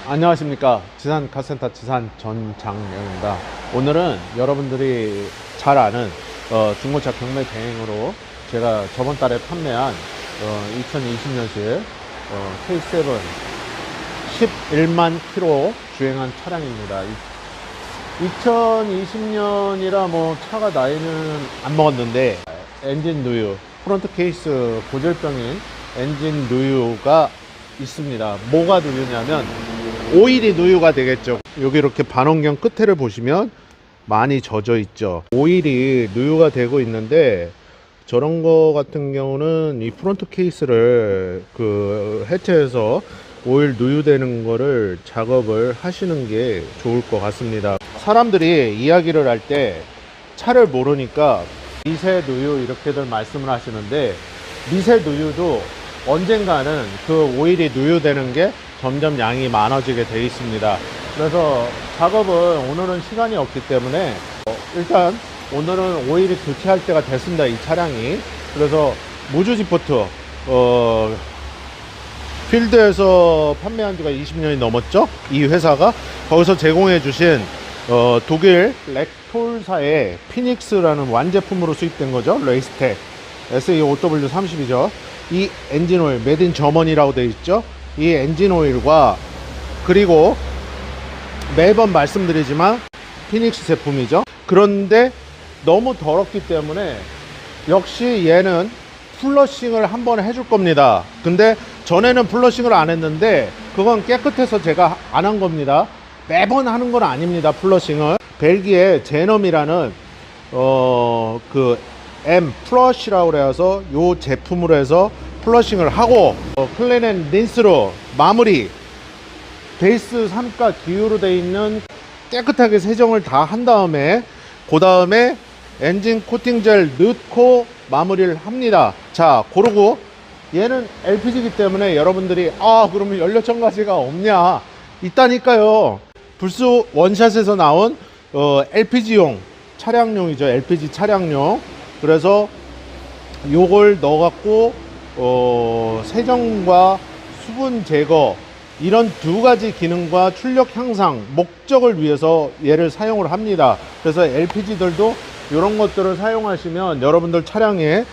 안녕하십니까. 지산 카센터 지산 전장영입니다. 오늘은 여러분들이 잘 아는 중고차 경매 대행으로 제가 저번 달에 판매한 2020년식 K7 11만 킬로 주행한 차량입니다. 2020년이라 뭐 차가 나이는 안 먹었는데 엔진 누유, 프론트 케이스 고질병인 엔진 누유가 있습니다. 뭐가 누유냐면 오일이 누유가 되겠죠. 여기 이렇게 반원경 끝에를 보시면 많이 젖어 있죠. 오일이 누유가 되고 있는데 저런 거 같은 경우는 이 프론트 케이스를 해체해서 오일 누유되는 거를 작업을 하시는 게 좋을 것 같습니다. 사람들이 이야기를 할 때 차를 모르니까 미세 누유 이렇게들 말씀을 하시는데, 미세 누유도 언젠가는 그 오일이 누유되는 게 점점 양이 많아지게 되어 있습니다. 그래서 작업은 오늘은 시간이 없기 때문에 일단 오늘은 오일이 교체할 때가 됐습니다, 이 차량이. 그래서 무주지포트 필드에서 판매한 지가 20년이 넘었죠, 이 회사가. 거기서 제공해 주신 독일 렉톨사의 피닉스라는 완제품으로 수입된 거죠. 레이스텍 SE5W30이죠 이 엔진 오일, 메드 인 저머니라고 되어 있죠. 이 엔진 오일과, 그리고 매번 말씀드리지만 피닉스 제품이죠. 그런데 너무 더럽기 때문에 역시 얘는 플러싱을 한번 해줄 겁니다. 근데 전에는 플러싱을 안 했는데 그건 깨끗해서 제가 안 한 겁니다. 매번 하는 건 아닙니다, 플러싱을. 벨기에 제넘이라는 M 플러시라고 그래서 요 제품으로 해서 플러싱을 하고 클린 앤 린스로 마무리, 베이스 3가 기유로 되어 있는 깨끗하게 세정을 다 한 다음에 그 다음에 엔진 코팅 젤 넣고 마무리를 합니다. 자, 그러고 얘는 LPG이기 때문에 여러분들이 그러면 연료 첨가제가 없냐, 있다니까요. 불스 원샷에서 나온 LPG용 차량용이죠. LPG 차량용. 그래서 요걸 넣어갖고 세정과 수분 제거, 이런 두 가지 기능과 출력 향상 목적을 위해서 얘를 사용을 합니다. 그래서 LPG들도 이런 것들을 사용하시면 여러분들 차량에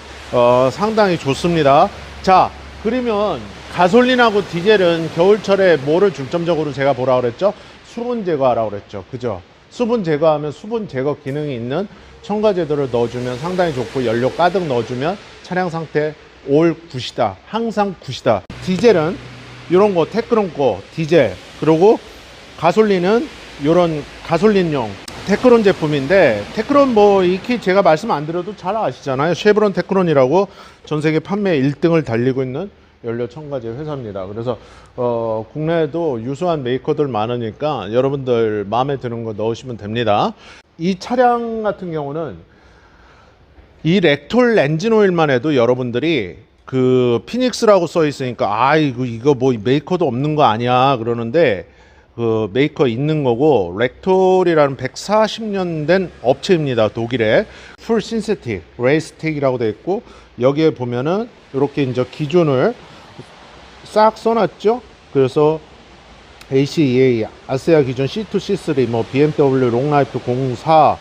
상당히 좋습니다. 자, 그러면 가솔린하고 디젤은 겨울철에 뭐를 중점적으로 제가 뭐라 그랬죠? 수분 제거하라고 그랬죠. 그죠? 수분 제거하면 수분 제거 기능이 있는 첨가제들을 넣어주면 상당히 좋고, 연료 가득 넣어주면 차량 상태 올 굿이다, 항상 굿이다. 디젤은 이런 거 테크론 거 디젤, 그리고 가솔린은 이런 가솔린용 테크론 제품인데, 테크론 뭐 익히 제가 말씀 안 드려도 잘 아시잖아요. 쉐브론 테크론이라고 전 세계 판매 1등을 달리고 있는 연료 첨가제 회사입니다. 그래서 국내에도 유수한 메이커들 많으니까 여러분들 마음에 드는 거 넣으시면 됩니다. 이 차량 같은 경우는 이 렉톨 엔진 오일만 해도 여러분들이 그 피닉스라고 써 있으니까 이거 뭐 메이커도 없는 거 아니야 그러는데, 그 메이커 있는 거고, 렉톨이라는 140년 된 업체입니다. 독일에. 풀 신세틱 레이스텍이라고 되어 있고, 여기에 보면은 이렇게 이제 기준을 싹 써놨죠. 그래서 ACEA 아세아 기준 C2, C3, 뭐 BMW 롱라이프 04,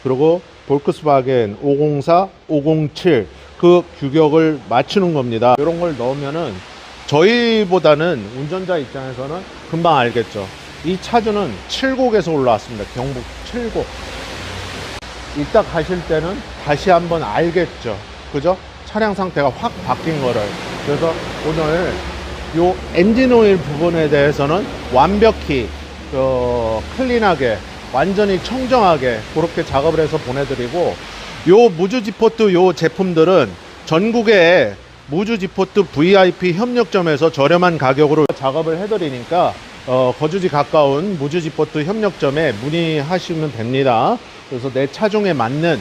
그리고 볼크스바겐 504, 507 그 규격을 맞추는 겁니다. 이런 걸 넣으면은 저희보다는 운전자 입장에서는 금방 알겠죠. 이 차주는 7곡에서 올라왔습니다. 경북 7곡. 이따 가실 때는 다시 한번 알겠죠. 그죠? 차량 상태가 확 바뀐 거를. 그래서 오늘 요 엔진 오일 부분에 대해서는 완벽히 클린하게, 완전히 청정하게 그렇게 작업을 해서 보내드리고, 요 무주지포트 요 제품들은 전국에 무주지포트 VIP 협력점에서 저렴한 가격으로 작업을 해드리니까 거주지 가까운 무주지포트 협력점에 문의하시면 됩니다. 그래서 내 차종에 맞는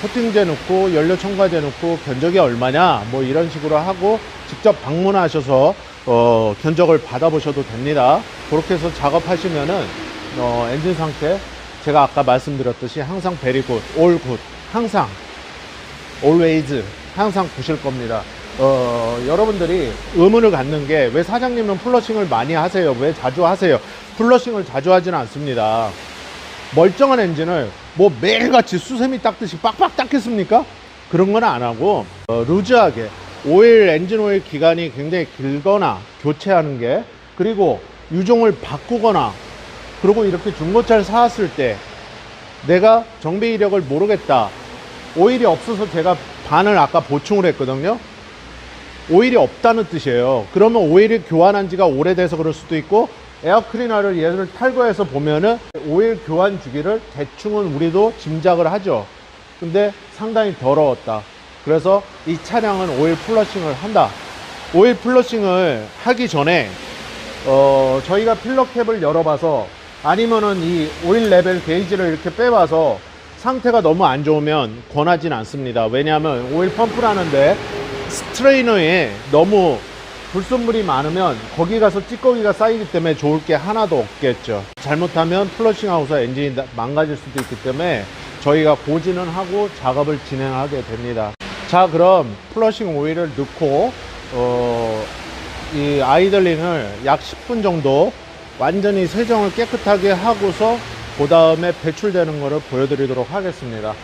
코팅제 넣고 연료 첨가제 넣고 견적이 얼마냐 뭐 이런 식으로 하고 직접 방문하셔서 견적을 받아보셔도 됩니다. 그렇게 해서 작업하시면은 엔진 상태 제가 아까 말씀드렸듯이 항상 very good, all good, 항상 always 항상 보실 겁니다. 여러분들이 의문을 갖는 게 왜 사장님은 플러싱을 많이 하세요? 왜 자주 하세요? 플러싱을 자주 하지는 않습니다. 멀쩡한 엔진을 뭐 매일같이 수세미 닦듯이 빡빡 닦겠습니까? 그런 건 안 하고 루즈하게 엔진 오일 기간이 굉장히 길거나 교체하는 게, 그리고 유종을 바꾸거나, 그리고 이렇게 중고차를 사왔을 때 내가 정비 이력을 모르겠다, 오일이 없어서 제가 반을 아까 보충을 했거든요. 오일이 없다는 뜻이에요. 그러면 오일을 교환한 지가 오래돼서 그럴 수도 있고, 에어클리너를 얘를 탈거해서 보면은 오일 교환 주기를 대충은 우리도 짐작을 하죠. 근데 상당히 더러웠다. 그래서 이 차량은 오일 플러싱을 한다. 오일 플러싱을 하기 전에 저희가 필러캡을 열어봐서, 아니면은 이 오일 레벨 게이지를 이렇게 빼봐서 상태가 너무 안 좋으면 권하진 않습니다. 왜냐하면 오일 펌프를 하는데 스트레이너에 너무 불순물이 많으면 거기 가서 찌꺼기가 쌓이기 때문에 좋을 게 하나도 없겠죠. 잘못하면 플러싱하고서 엔진이 망가질 수도 있기 때문에 저희가 고지는 하고 작업을 진행하게 됩니다. 자, 그럼 플러싱 오일을 넣고 이 아이들링을 약 10분 정도 완전히 세정을 깨끗하게 하고서 그 다음에 배출되는 거를 보여드리도록 하겠습니다.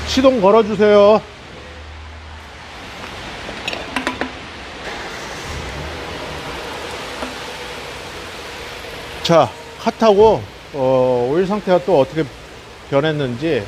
시동 걸어주세요. 자, 핫하고 오일 상태가 또 어떻게 변했는지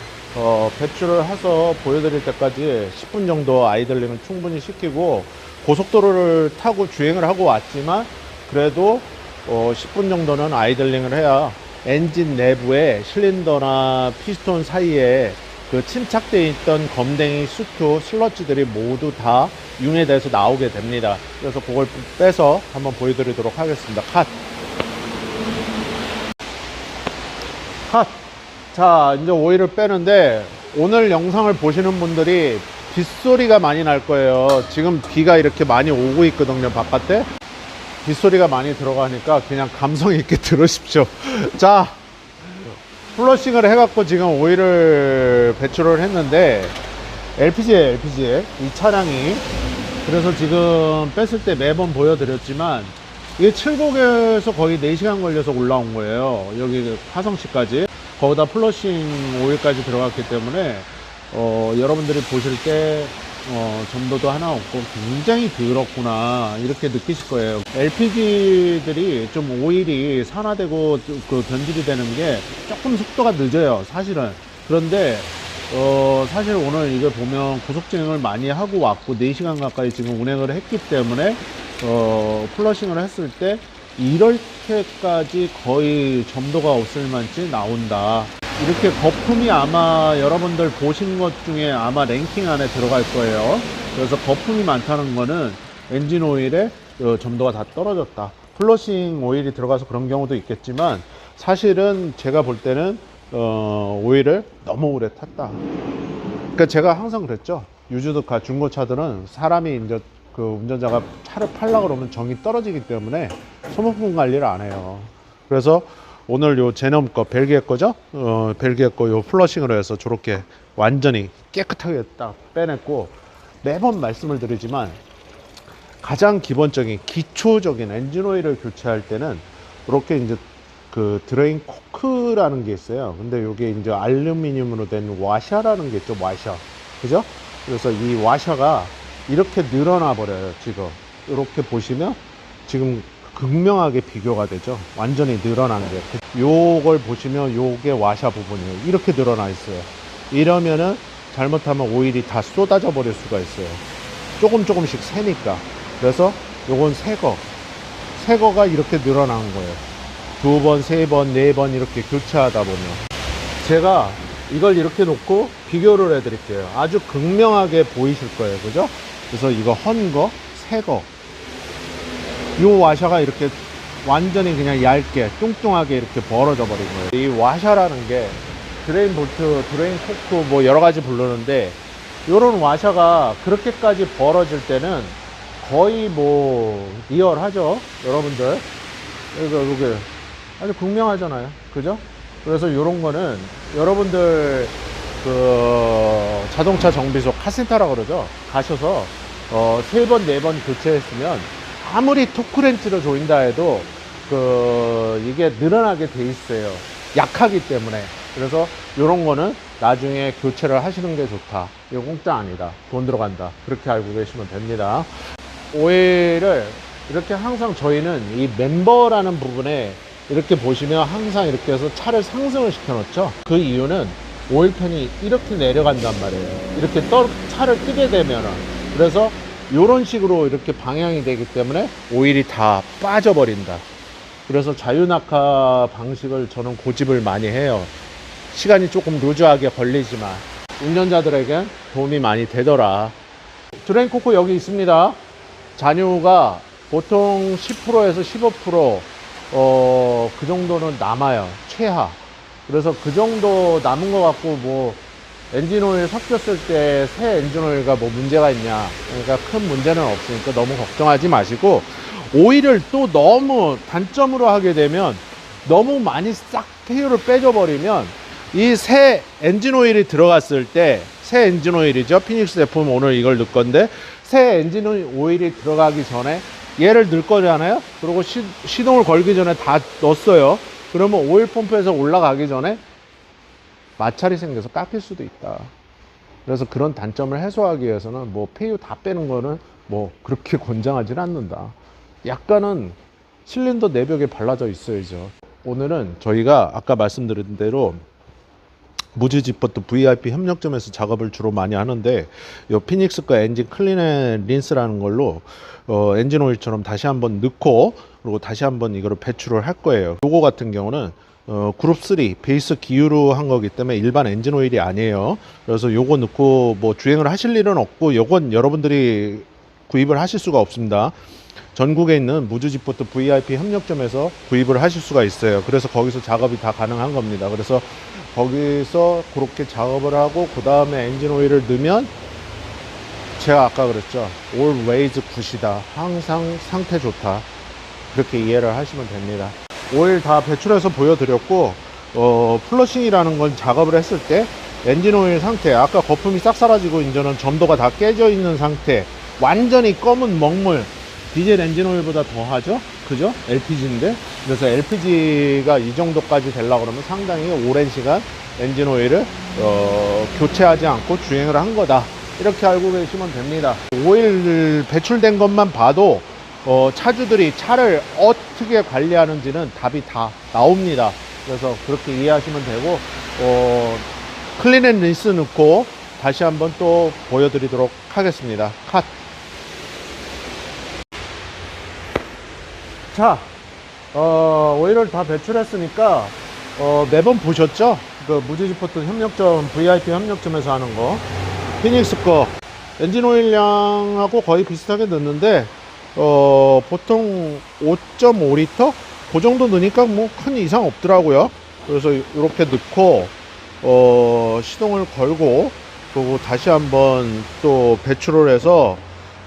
배출을 해서 보여드릴 때까지 10분 정도 아이들링을 충분히 시키고, 고속도로를 타고 주행을 하고 왔지만 그래도 10분 정도는 아이들링을 해야 엔진 내부에 실린더나 피스톤 사이에 그 침착되어 있던 검댕이, 수투, 슬러지들이 모두 다 융해돼서 나오게 됩니다. 그래서 그걸 빼서 한번 보여드리도록 하겠습니다. 컷! 자, 이제 오일을 빼는데, 오늘 영상을 보시는 분들이 빗소리가 많이 날 거예요. 지금 비가 이렇게 많이 오고 있거든요, 바깥에. 빗소리가 많이 들어가니까 그냥 감성 있게 들으십시오. 자, 플러싱을 해갖고 지금 오일을 배출을 했는데, LPG에 이 차량이, 그래서 지금 뺐을 때 매번 보여드렸지만 이게 7곡에서 거의 4시간 걸려서 올라온 거예요. 여기 화성시까지. 거기다 플러싱 오일까지 들어갔기 때문에 여러분들이 보실 때 점도도 하나 없고 굉장히 더럽구나 이렇게 느끼실 거예요. LPG들이 좀 오일이 산화되고 그 변질이 되는 게 조금 속도가 늦어요, 사실은. 그런데 사실 오늘 이걸 보면 고속주행을 많이 하고 왔고 4시간 가까이 지금 운행을 했기 때문에 플러싱을 했을 때 이렇게까지 거의 점도가 없을 만치 나온다. 이렇게 거품이 아마 여러분들 보신 것 중에 아마 랭킹 안에 들어갈 거예요. 그래서 거품이 많다는 거는 엔진 오일의 점도가 다 떨어졌다. 플러싱 오일이 들어가서 그런 경우도 있겠지만, 사실은 제가 볼 때는 오일을 너무 오래 탔다. 그러니까 제가 항상 그랬죠. 유즈드카 중고차들은 사람이 이제 그 운전자가 차를 팔려고 그러면 정이 떨어지기 때문에 소모품 관리를 안 해요. 그래서 오늘 요 제넘 거, 벨기에 거죠? 벨기에 거 요 플러싱으로 해서 저렇게 완전히 깨끗하게 딱 빼냈고, 매번 말씀을 드리지만 가장 기본적인 기초적인 엔진 오일을 교체할 때는 이렇게 이제 그 드레인 코크라는 게 있어요. 근데 요게 이제 알루미늄으로 된 와샤라는 게 있죠. 와샤. 그죠? 그래서 이 와샤가 이렇게 늘어나 버려요. 지금 이렇게 보시면 지금 극명하게 비교가 되죠. 완전히 늘어난 게. 요걸 보시면 요게 와샤 부분이에요. 이렇게 늘어나 있어요. 이러면은 잘못하면 오일이 다 쏟아져 버릴 수가 있어요. 조금씩 새니까. 그래서 요건 새거가 이렇게 늘어난 거예요. 2번, 3번, 4번 이렇게 교체하다 보면. 제가 이걸 이렇게 놓고 비교를 해 드릴게요. 아주 극명하게 보이실 거예요. 그죠? 그래서 이거 헌거, 새거. 요 와샤가 이렇게 완전히 그냥 얇게 뚱뚱하게 이렇게 벌어져 버린 거예요. 이 와샤라는 게 드레인 볼트, 드레인 코크 뭐 여러 가지 부르는데, 요런 와샤가 그렇게까지 벌어질 때는 거의 뭐 리얼하죠, 여러분들. 그래서 이게 아주 극명하잖아요, 그죠? 그래서 요런 거는 여러분들 그 자동차 정비소 카센터라고 그러죠, 가셔서 3번 4번 교체했으면 아무리 토크렌치로 조인다 해도 이게 늘어나게 돼 있어요, 약하기 때문에. 그래서 요런 거는 나중에 교체를 하시는 게 좋다. 이거 공짜 아니다, 돈 들어간다, 그렇게 알고 계시면 됩니다. 오일을 이렇게 항상 저희는 이 멤버라는 부분에 이렇게 보시면 항상 이렇게 해서 차를 상승을 시켜 놓죠. 그 이유는 오일팬이 이렇게 내려간단 말이에요, 이렇게 차를 끄게 되면은. 그래서 이런 식으로 이렇게 방향이 되기 때문에 오일이 다 빠져버린다. 그래서 자유낙하 방식을 저는 고집을 많이 해요. 시간이 조금 루즈하게 걸리지만 운전자들에게 도움이 많이 되더라. 드레인 코크 여기 있습니다. 잔유가 보통 10%에서 15% 그 정도는 남아요, 최하. 그래서 그 정도 남은 것 같고, 뭐 엔진오일 섞였을 때 새 엔진오일과 뭐 문제가 있냐, 그러니까 큰 문제는 없으니까 너무 걱정하지 마시고, 오일을 또 너무 단점으로 하게 되면 너무 많이 싹 태유를 빼줘 버리면 이 새 엔진오일이 들어갔을 때, 새 엔진오일이죠, 피닉스 F 오늘 이걸 넣을 건데, 새 엔진오일이 들어가기 전에 얘를 넣을 거잖아요. 그리고 시동을 걸기 전에 다 넣었어요. 그러면 오일 펌프에서 올라가기 전에 마찰이 생겨서 깎일 수도 있다. 그래서 그런 단점을 해소하기 위해서는 뭐 폐유 다 빼는 거는 뭐 그렇게 권장하지는 않는다. 약간은 실린더 내벽에 발라져 있어야죠. 오늘은 저희가 아까 말씀드린 대로 무지지퍼트 VIP 협력점에서 작업을 주로 많이 하는데, 이 피닉스 거 엔진 클린 앤 린스라는 걸로 엔진 오일처럼 다시 한번 넣고, 그리고 다시 한번 이거를 배출을 할 거예요. 요거 같은 경우는 그룹 3 베이스 기유로 한 거기 때문에 일반 엔진 오일이 아니에요. 그래서 요거 넣고 뭐 주행을 하실 일은 없고, 요건 여러분들이 구입을 하실 수가 없습니다. 전국에 있는 무주지포트 VIP 협력점에서 구입을 하실 수가 있어요. 그래서 거기서 작업이 다 가능한 겁니다. 그래서 거기서 그렇게 작업을 하고, 그 다음에 엔진 오일을 넣으면, 제가 아까 그랬죠, always 굿이다, 항상 상태 좋다, 그렇게 이해를 하시면 됩니다. 오일 다 배출해서 보여드렸고, 플러싱이라는 건 작업을 했을 때 엔진 오일 상태, 아까 거품이 싹 사라지고 이제는 점도가 다 깨져 있는 상태, 완전히 검은 먹물, 디젤 엔진 오일보다 더 하죠, 그죠? LPG인데. 그래서 LPG가 이 정도까지 되려고 그러면 상당히 오랜 시간 엔진 오일을 교체하지 않고 주행을 한 거다, 이렇게 알고 계시면 됩니다. 오일 배출된 것만 봐도 차주들이 차를 어떻게 관리하는지는 답이 다 나옵니다. 그래서 그렇게 이해하시면 되고, 클린 앤 린스 넣고 다시 한번 또 보여드리도록 하겠습니다. 컷. 자, 오일을 다 배출했으니까 매번 보셨죠? 그 무지지포트 협력점, VIP 협력점에서 하는 거, 피닉스 거 엔진 오일량하고 거의 비슷하게 넣는데, 보통 5.5리터 그 정도 넣으니까 뭐 큰 이상 없더라고요. 그래서 이렇게 넣고 시동을 걸고, 그리고 다시 한번 또 배출을 해서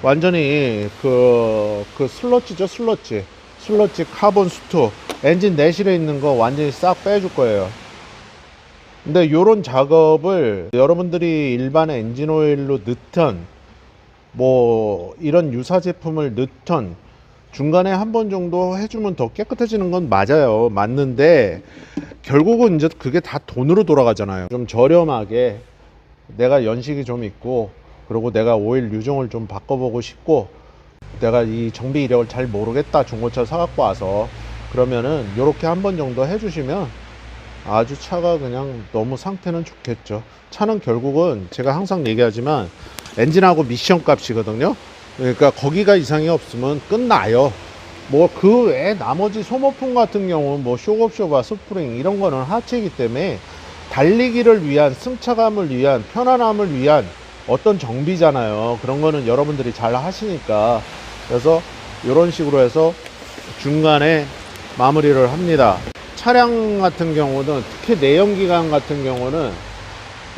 완전히 그 슬러지죠, 슬러지 카본 수트, 엔진 내실에 있는 거 완전히 싹 빼줄 거예요. 근데 요런 작업을 여러분들이 일반의 엔진 오일로 넣던, 뭐 이런 유사 제품을 넣던 중간에 한 번 정도 해주면 더 깨끗해지는 건 맞아요, 맞는데 결국은 이제 그게 다 돈으로 돌아가잖아요. 좀 저렴하게, 내가 연식이 좀 있고, 그리고 내가 오일 유종을 좀 바꿔보고 싶고, 내가 이 정비 이력을 잘 모르겠다, 중고차 사갖고 와서, 그러면은 요렇게 한 번 정도 해주시면 아주 차가 그냥 너무 상태는 좋겠죠. 차는 결국은 제가 항상 얘기하지만 엔진하고 미션 값이거든요. 그러니까 거기가 이상이 없으면 끝나요. 뭐 그 외에 나머지 소모품 같은 경우는 뭐 쇼업쇼바, 스프링 이런 거는 하체이기 때문에 달리기를 위한, 승차감을 위한, 편안함을 위한 어떤 정비잖아요. 그런 거는 여러분들이 잘 하시니까. 그래서 이런 식으로 해서 중간에 마무리를 합니다. 차량 같은 경우는, 특히 내연기관 같은 경우는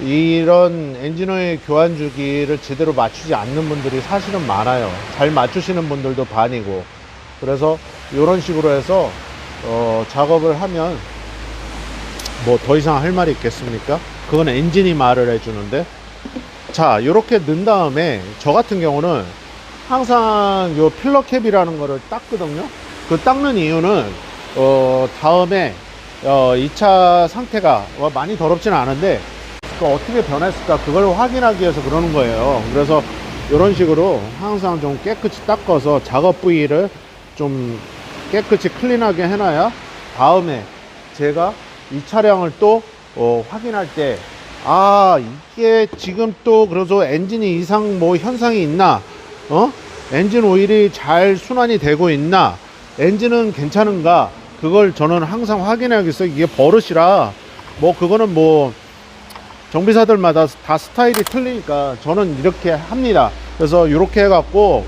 이런 엔진오일 교환 주기를 제대로 맞추지 않는 분들이 사실은 많아요. 잘 맞추시는 분들도 반이고. 그래서 이런 식으로 해서 작업을 하면 뭐 더 이상 할 말이 있겠습니까? 그건 엔진이 말을 해주는데. 자, 이렇게 넣은 다음에 저 같은 경우는 항상 요 필러캡이라는 거를 닦거든요. 그 닦는 이유는 다음에 이 차 상태가 많이 더럽지는 않은데 어떻게 변했을까 그걸 확인하기 위해서 그러는 거예요. 그래서 이런 식으로 항상 좀 깨끗이 닦아서 작업 부위를 좀 깨끗이 클린하게 해놔야 다음에 제가 이 차량을 또 확인할 때, 아, 이게 지금 또 그래서 엔진이 이상 뭐 현상이 있나, 엔진 오일이 잘 순환이 되고 있나, 엔진은 괜찮은가, 그걸 저는 항상 확인하기 위해서. 이게 버릇이라 뭐 그거는 뭐 정비사들마다 다 스타일이 틀리니까 저는 이렇게 합니다. 그래서 이렇게 해갖고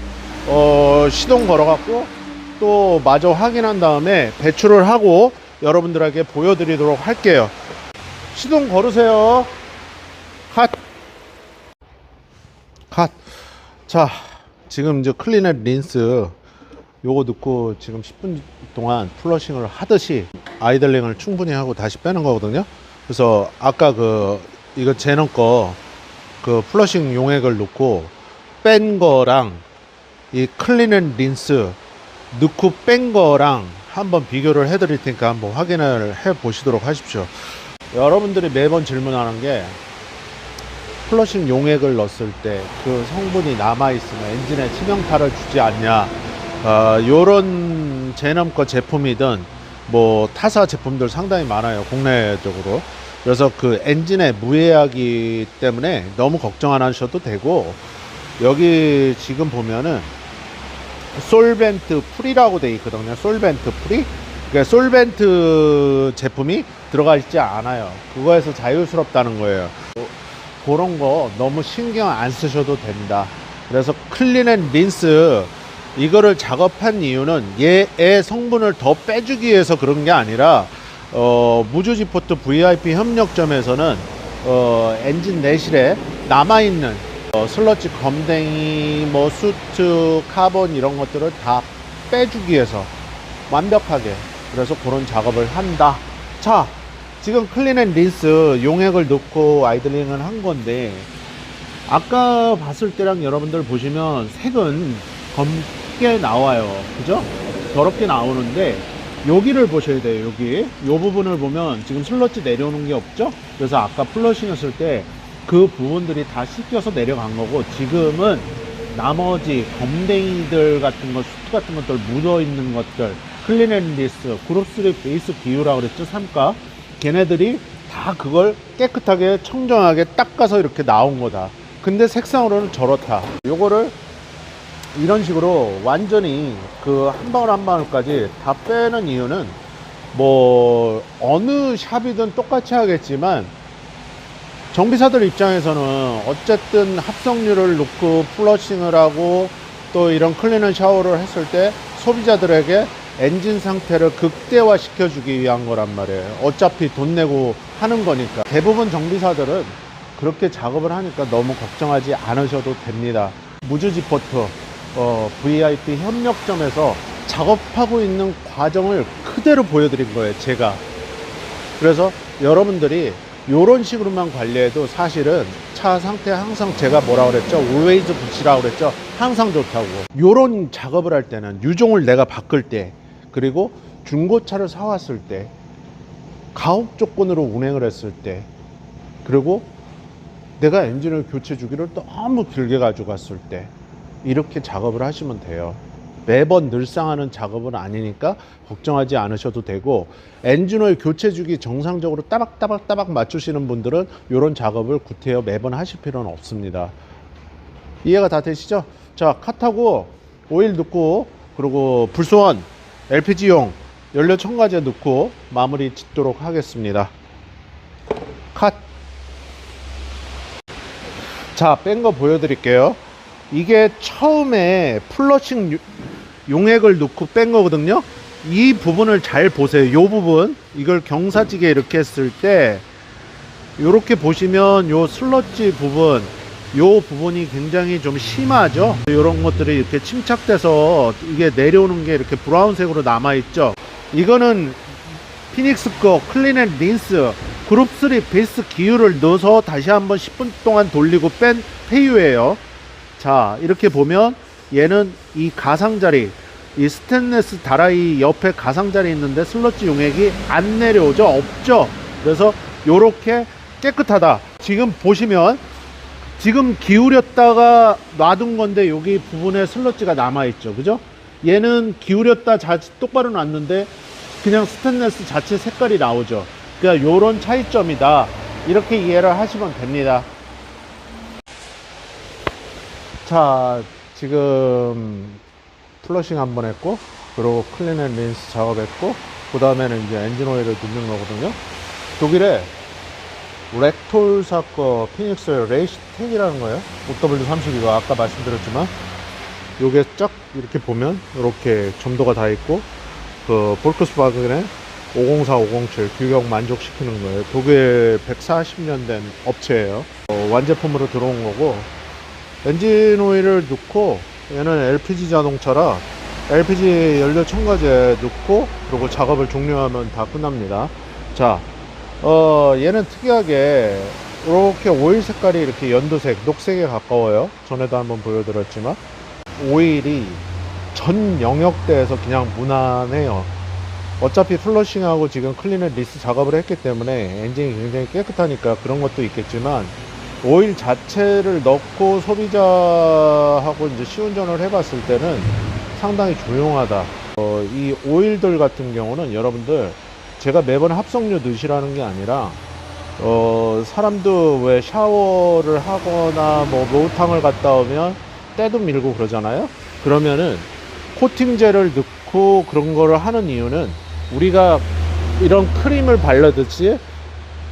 시동 걸어갖고 또 마저 확인한 다음에 배출을 하고 여러분들에게 보여드리도록 할게요. 시동 걸으세요. 컷. 자, 지금 이제 클린앤 린스 요거 넣고 지금 10분 동안 플러싱을 하듯이 아이들링을 충분히 하고 다시 빼는 거거든요. 그래서 아까 이거 제넌 거 그 플러싱 용액을 넣고 뺀 거랑 이 클린앤 린스 넣고 뺀 거랑 한번 비교를 해 드릴 테니까 한번 확인을 해 보시도록 하십시오. 여러분들이 매번 질문하는 게 플러싱 용액을 넣었을 때 그 성분이 남아있으면 엔진에 치명타를 주지 않냐, 요런 제넘 거 제품이든 뭐 타사 제품들 상당히 많아요, 국내적으로. 그래서 그 엔진에 무해하기 때문에 너무 걱정 안 하셔도 되고, 여기 지금 보면은 솔벤트 프리라고 돼 있거든요. 솔벤트 프리. 그러니까 솔벤트 제품이 들어가 있지 않아요. 그거에서 자유스럽다는 거예요. 그런 거 너무 신경 안 쓰셔도 된다. 그래서 클린앤 린스 이거를 작업한 이유는 얘의 성분을 더 빼주기 위해서 그런 게 아니라 무주지포트 VIP 협력점에서는 엔진 내실에 남아있는 슬러지 검댕이, 뭐 수트, 카본 이런 것들을 다 빼주기 위해서 완벽하게, 그래서 그런 작업을 한다. 자, 지금 클린앤 린스 용액을 넣고 아이들링을 한 건데, 아까 봤을 때랑 여러분들 보시면 색은 검게 나와요. 그죠? 더럽게 나오는데 여기를 보셔야 돼요. 여기 요 부분을 보면 지금 슬러지 내려오는 게 없죠? 그래서 아까 플러싱 했을 때 그 부분들이 다 씻겨서 내려간 거고, 지금은 나머지 검댕이들 같은 거, 수트 같은 것들 묻어 있는 것들, 클린앤 린스 그룹 3 베이스 비유라고 그랬죠, 3가. 걔네들이 다 그걸 깨끗하게 청정하게 닦아서 이렇게 나온 거다. 근데 색상으로는 저렇다. 요거를 이런 식으로 완전히 그 한 방울 한 방울까지 다 빼는 이유는, 뭐 어느 샵이든 똑같이 하겠지만 정비사들 입장에서는 어쨌든 합성유를 넣고 플러싱을 하고 또 이런 클리너 샤워를 했을 때 소비자들에게 엔진 상태를 극대화 시켜주기 위한 거란 말이에요. 어차피 돈 내고 하는 거니까. 대부분 정비사들은 그렇게 작업을 하니까 너무 걱정하지 않으셔도 됩니다. 무주지포트 VIP 협력점에서 작업하고 있는 과정을 그대로 보여드린 거예요, 제가. 그래서 여러분들이 이런 식으로만 관리해도 사실은 차 상태 항상, 제가 뭐라 그랬죠? always 굿이라고 그랬죠? 항상 좋다고. 이런 작업을 할 때는 유종을 내가 바꿀 때, 그리고 중고차를 사왔을 때, 가혹 조건으로 운행을 했을 때, 그리고 내가 엔진을 교체 주기를 너무 길게 가져갔을 때, 이렇게 작업을 하시면 돼요. 매번 늘상 하는 작업은 아니니까 걱정하지 않으셔도 되고, 엔진오일 교체 주기 정상적으로 따박따박 맞추시는 분들은 이런 작업을 구태여 매번 하실 필요는 없습니다. 이해가 다 되시죠? 자, 컷하고 오일 넣고, 그리고 불소원 LPG용 연료 첨가제 넣고 마무리 짓도록 하겠습니다. 컷. 자, 뺀 거 보여드릴게요. 이게 처음에 플러싱 용액을 넣고 뺀 거거든요. 이 부분을 잘 보세요. 이 부분, 이걸 경사지게 이렇게 했을 때 이렇게 보시면 요 슬러지 부분, 요 부분이 굉장히 좀 심하죠. 이런 것들이 이렇게 침착돼서 이게 내려오는 게 이렇게 브라운색으로 남아 있죠. 이거는 피닉스 거 클린앤 린스 그룹 3 베이스 기유를 넣어서 다시 한번 10분 동안 돌리고 뺀 폐유예요. 자, 이렇게 보면 얘는 이 가상자리, 이 스테인리스 다라이 옆에 가상자리 있는데 슬러지 용액이 안 내려오죠. 없죠. 그래서 요렇게 깨끗하다. 지금 보시면 지금 기울였다가 놔둔 건데 여기 부분에 슬러지가 남아 있죠. 그죠? 얘는 기울였다 똑바로 놨는데 그냥 스테인리스 자체 색깔이 나오죠. 그러니까 요런 차이점이다. 이렇게 이해를 하시면 됩니다. 자, 지금 플러싱 한번 했고, 그리고 클린 앤 린스 작업했고, 그 다음에는 이제 엔진 오일을 넣는 거거든요. 독일에 렉톨사 거 피닉스 레이시텍이라는 거예요. OW32가 아까 말씀드렸지만, 요게 쫙 이렇게 보면 이렇게 점도가 다 있고, 그 볼크스바겐의 504, 507 규격 만족시키는 거예요. 독일 140년 된 업체예요. 완제품으로 들어온 거고, 엔진 오일을 넣고, 얘는 LPG 자동차라 LPG 연료 첨가제 넣고 그리고 작업을 종료하면 다 끝납니다. 자, 얘는 특이하게 이렇게 오일 색깔이 이렇게 연두색, 녹색에 가까워요. 전에도 한번 보여드렸지만 오일이 전 영역대에서 그냥 무난해요. 어차피 플러싱하고 지금 클린앤 리스 작업을 했기 때문에 엔진이 굉장히 깨끗하니까 그런 것도 있겠지만 오일 자체를 넣고 소비자하고 이제 시운전을 해봤을 때는 상당히 조용하다. 이 오일들 같은 경우는 여러분들 제가 매번 합성유 넣으시라는 게 아니라 사람도 왜 샤워를 하거나 뭐 목욕탕을 갔다 오면 때도 밀고 그러잖아요. 그러면은 코팅제를 넣고 그런 거를 하는 이유는 우리가 이런 크림을 바르듯이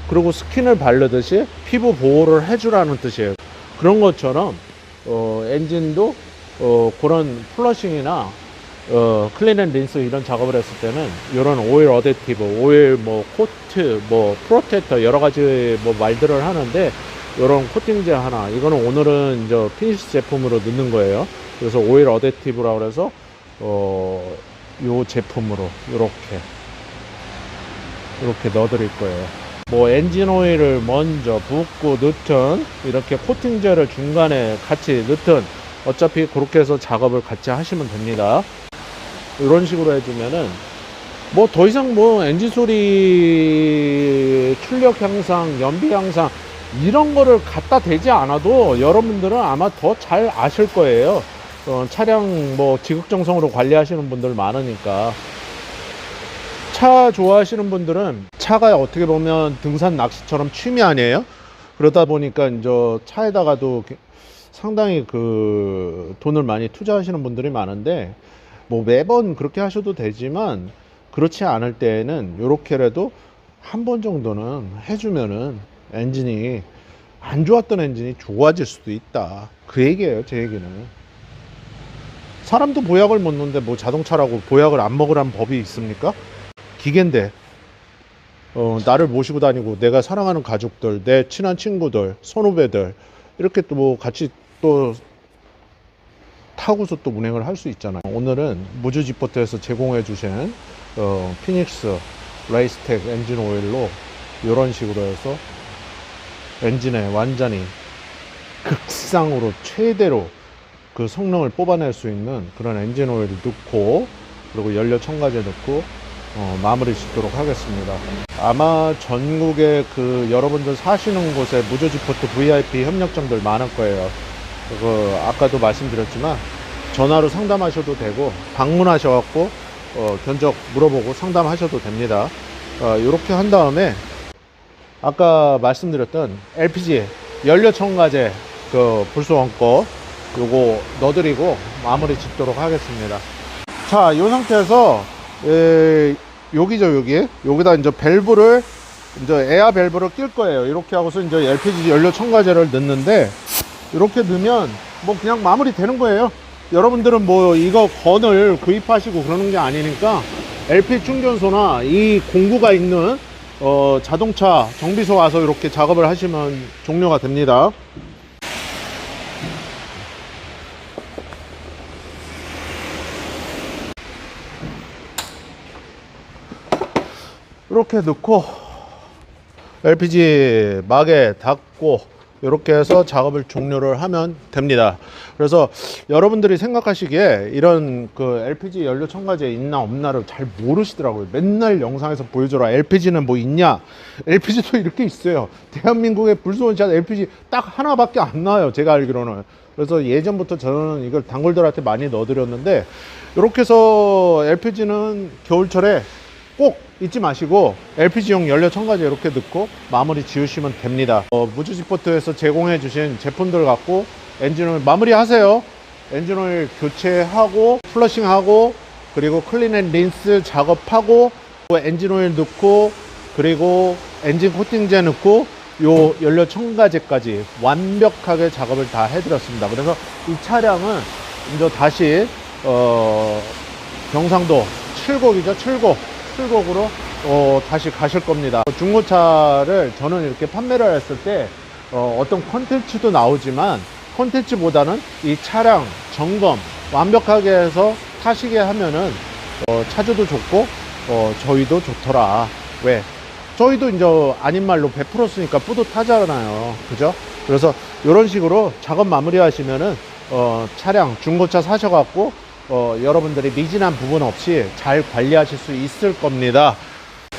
그리고 스킨을 바르듯이 피부 보호를 해주라는 뜻이에요. 그런 것처럼 엔진도 그런 플러싱이나 클린 앤 린스 이런 작업을 했을 때는 이런 오일 어댑티브, 오일 뭐 코트, 뭐 프로텍터 여러 가지 뭐 말들을 하는데 이런 코팅제 하나, 이거는 오늘은 이제 피니시 제품으로 넣는 거예요. 그래서 오일 어댑티브라고 그래서 요 제품으로 이렇게 넣어드릴 거예요. 뭐 엔진 오일을 먼저 붓고 넣든 이렇게 코팅제를 중간에 같이 넣든 어차피 그렇게 해서 작업을 같이 하시면 됩니다. 이런 식으로 해주면은 뭐 더 이상 뭐 엔진 소리, 출력 향상, 연비 향상 이런 거를 갖다 대지 않아도 여러분들은 아마 더 잘 아실 거예요. 차량 뭐 지극정성으로 관리하시는 분들 많으니까. 차 좋아하시는 분들은 차가 어떻게 보면 등산 낚시처럼 취미 아니에요? 그러다 보니까 이제 차에다가도 상당히 그 돈을 많이 투자하시는 분들이 많은데 뭐 매번 그렇게 하셔도 되지만 그렇지 않을 때에는 요렇게라도 한 번 정도는 해주면은 엔진이 안 좋았던 엔진이 좋아질 수도 있다. 그 얘기예요, 제 얘기는. 사람도 보약을 먹는데 뭐 자동차라고 보약을 안 먹으라는 법이 있습니까? 기계인데 나를 모시고 다니고 내가 사랑하는 가족들, 내 친한 친구들, 선후배들 이렇게 또 뭐 같이 또 타고서 또 운행을 할 수 있잖아요. 오늘은 무주지포트에서 제공해 주신 피닉스 레이스텍 엔진 오일로 이런 식으로 해서 엔진에 완전히 극상으로 최대로 그 성능을 뽑아낼 수 있는 그런 엔진 오일을 넣고 그리고 연료 첨가제 넣고 마무리 짓도록 하겠습니다. 아마 전국에 그 여러분들 사시는 곳에 무조지포트 VIP 협력점들 많을 거예요. 아까도 말씀드렸지만 전화로 상담하셔도 되고 방문하셔갖고 견적 물어보고 상담하셔도 됩니다. 이렇게 한 다음에 아까 말씀드렸던 LPG 연료 첨가제 그 불소원 거 요거 넣어드리고 마무리 짓도록 하겠습니다. 자, 이 상태에서 여기다 이제 밸브를 이제 에어 밸브를 낄 거예요. 이렇게 하고서 이제 LPG 연료 첨가제를 넣는데 이렇게 넣으면 뭐 그냥 마무리 되는 거예요. 여러분들은 뭐 이거 건을 구입하시고 그러는 게 아니니까 LP 충전소나 이 공구가 있는 자동차 정비소 와서 이렇게 작업을 하시면 종료가 됩니다. 이렇게 넣고 LPG 막에 닫고 이렇게 해서 작업을 종료를 하면 됩니다. 그래서 여러분들이 생각하시기에 이런 그 LPG 연료 첨가제 있나 없나를 잘 모르시더라고요. 맨날 영상에서 보여줘라, LPG는 뭐 있냐. LPG도 이렇게 있어요. 대한민국의 불소원차 LPG 딱 하나밖에 안 나와요, 제가 알기로는. 그래서 예전부터 저는 이걸 단골들한테 많이 넣어드렸는데, 이렇게 해서 LPG는 겨울철에 꼭 잊지 마시고 LPG용 연료 첨가제 이렇게 넣고 마무리 지으시면 됩니다. 무주지포트에서 제공해 주신 제품들 갖고 엔진오일 마무리 하세요. 엔진오일 교체하고 플러싱하고 그리고 클린앤린스 작업하고 엔진오일 넣고 그리고 엔진 코팅제 넣고 요 연료 첨가제까지 완벽하게 작업을 다 해드렸습니다. 그래서 이 차량은 이제 다시 경상도 칠곡이죠, 칠곡으로 다시 가실 겁니다. 중고차를 저는 이렇게 판매를 했을 때 어떤 컨텐츠도 나오지만 컨텐츠보다는 이 차량 점검 완벽하게 해서 타시게 하면은 차주도 좋고 저희도 좋더라. 왜? 저희도 이제 아닌 말로 100%쓰니까 뿌듯하잖아요. 그죠? 그래서 이런 식으로 작업 마무리 하시면은 차량 중고차 사셔갖고 여러분들이 미진한 부분 없이 잘 관리하실 수 있을 겁니다.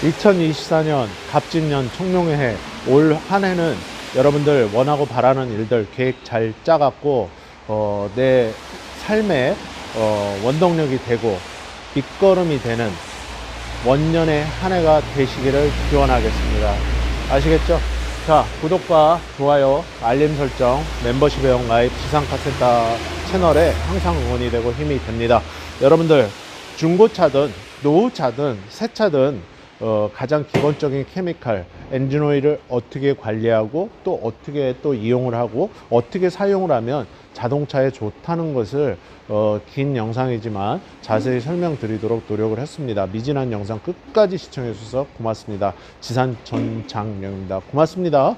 2024년 갑진년 청룡의 올 한 해는 여러분들 원하고 바라는 일들 계획 잘 짜갖고 내 삶의 원동력이 되고 밑거름이 되는 원년의 한 해가 되시기를 기원하겠습니다. 아시겠죠? 자, 구독과 좋아요, 알림 설정, 멤버십 회원 가입, 지상카센터 채널에 항상 응원이 되고 힘이 됩니다. 여러분들 중고차든 노후차든 새차든 가장 기본적인 케미칼 엔진오일을 어떻게 관리하고 또 어떻게 또 이용을 하고 어떻게 사용을 하면 자동차에 좋다는 것을 긴 영상이지만 자세히 설명드리도록 노력을 했습니다. 미진한 영상 끝까지 시청해 주셔서 고맙습니다. 지산 전장명입니다. 고맙습니다.